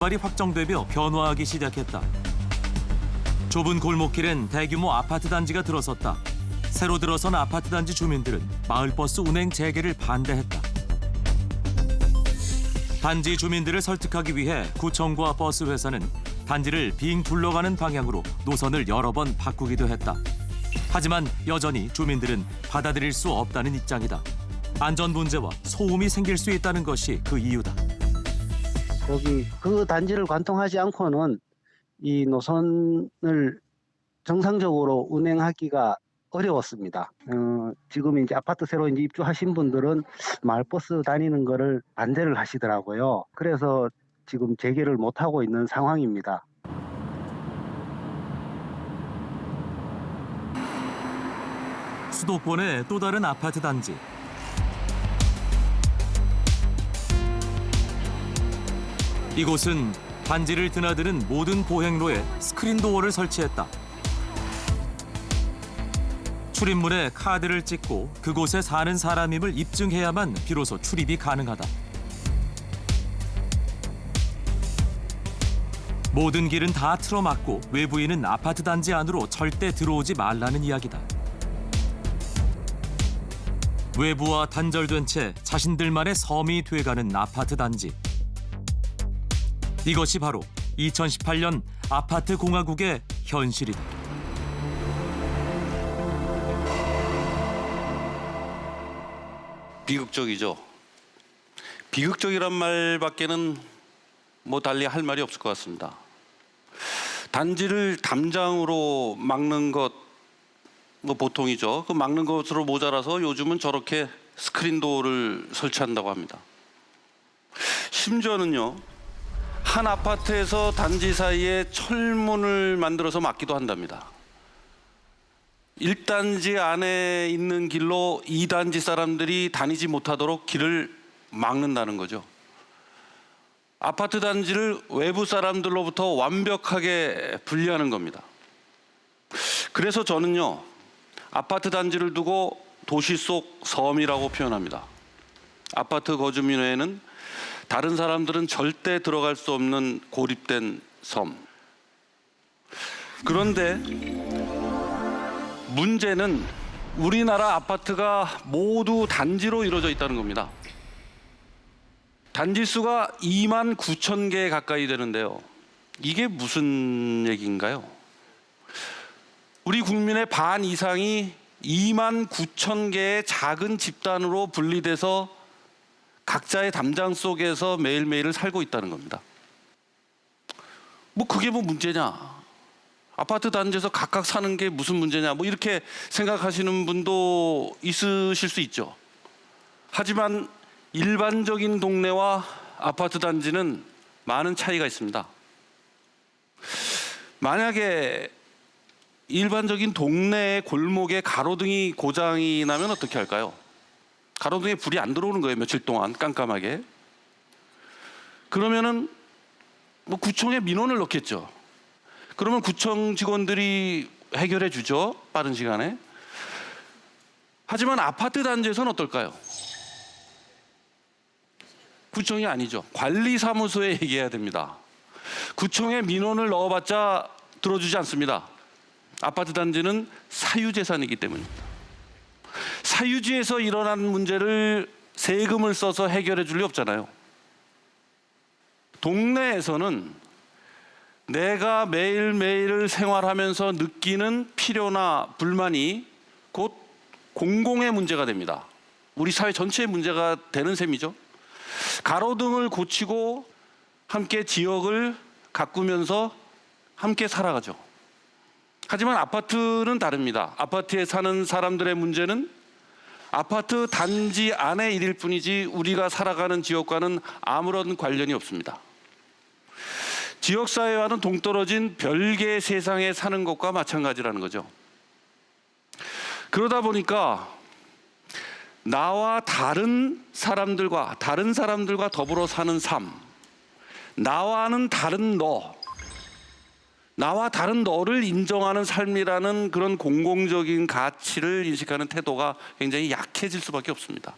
말이 확정되며 변화하기 시작했다. 좁은 골목길엔 대규모 아파트 단지가 들어섰다. 새로 들어선 아파트 단지 주민들은 마을버스 운행 재개를 반대했다. 단지 주민들을 설득하기 위해 구청과 버스 회사는 단지를 빙 둘러가는 방향으로 노선을 여러 번 바꾸기도 했다. 하지만 여전히 주민들은 받아들일 수 없다는 입장이다. 안전 문제와 소음이 생길 수 있다는 것이 그 이유다. 거기 그 단지를 관통하지 않고는 이 노선을 정상적으로 운행하기가 어려웠습니다. 지금 이제 아파트 새로 이제 입주하신 분들은 마을버스 다니는 거를 반대를 하시더라고요. 그래서 지금 재개를 못 하고 있는 상황입니다. 수도권의 또 다른 아파트 단지. 이곳은 단지를 드나드는 모든 보행로에 스크린도어를 설치했다. 출입문에 카드를 찍고 그곳에 사는 사람임을 입증해야만 비로소 출입이 가능하다. 모든 길은 다 틀어막고 외부인은 아파트 단지 안으로 절대 들어오지 말라는 이야기다. 외부와 단절된 채 자신들만의 섬이 돼가는 아파트 단지. 이것이 바로 2018년 아파트 공화국의 현실이다. 비극적이죠. 비극적이란 말밖에는 뭐 달리 할 말이 없을 것 같습니다. 단지를 담장으로 막는 것 뭐 보통이죠. 그 막는 것으로 모자라서 요즘은 저렇게 스크린도어를 설치한다고 합니다. 심지어는요, 한 아파트에서 단지 사이에 철문을 만들어서 막기도 한답니다. 1단지 안에 있는 길로 2단지 사람들이 다니지 못하도록 길을 막는다는 거죠. 아파트 단지를 외부 사람들로부터 완벽하게 분리하는 겁니다. 그래서 저는요, 아파트 단지를 두고 도시 속 섬이라고 표현합니다. 아파트 거주민 외에는 다른 사람들은 절대 들어갈 수 없는 고립된 섬. 그런데 문제는 우리나라 아파트가 모두 단지로 이루어져 있다는 겁니다. 단지 수가 2만 9천 개 가까이 되는데요. 이게 무슨 얘기인가요? 우리 국민의 반 이상이 2만 9천 개의 작은 집단으로 분리돼서 각자의 담장 속에서 매일매일을 살고 있다는 겁니다. 뭐 그게 뭐 문제냐? 아파트 단지에서 각각 사는 게 무슨 문제냐? 뭐 이렇게 생각하시는 분도 있으실 수 있죠. 하지만 일반적인 동네와 아파트 단지는 많은 차이가 있습니다. 만약에 일반적인 동네의 골목에 가로등이 고장이 나면 어떻게 할까요? 가로등에 불이 안 들어오는 거예요, 며칠 동안 깜깜하게. 그러면은 뭐 구청에 민원을 넣겠죠. 그러면 구청 직원들이 해결해 주죠, 빠른 시간에. 하지만 아파트 단지에서는 어떨까요? 구청이 아니죠. 관리사무소에 얘기해야 됩니다. 구청에 민원을 넣어봤자 들어주지 않습니다. 아파트 단지는 사유재산이기 때문입니다. 사유지에서 일어난 문제를 세금을 써서 해결해 줄 리 없잖아요. 동네에서는 내가 매일매일 생활하면서 느끼는 필요나 불만이 곧 공공의 문제가 됩니다. 우리 사회 전체의 문제가 되는 셈이죠. 가로등을 고치고 함께 지역을 가꾸면서 함께 살아가죠. 하지만 아파트는 다릅니다. 아파트에 사는 사람들의 문제는 아파트 단지 안의 일일 뿐이지 우리가 살아가는 지역과는 아무런 관련이 없습니다. 지역사회와는 동떨어진 별개의 세상에 사는 것과 마찬가지라는 거죠. 그러다 보니까 나와 다른 사람들과 더불어 사는 삶, 나와는 다른 너, 나와 다른 너를 인정하는 삶이라는 그런 공공적인 가치를 인식하는 태도가 굉장히 약해질 수밖에 없습니다.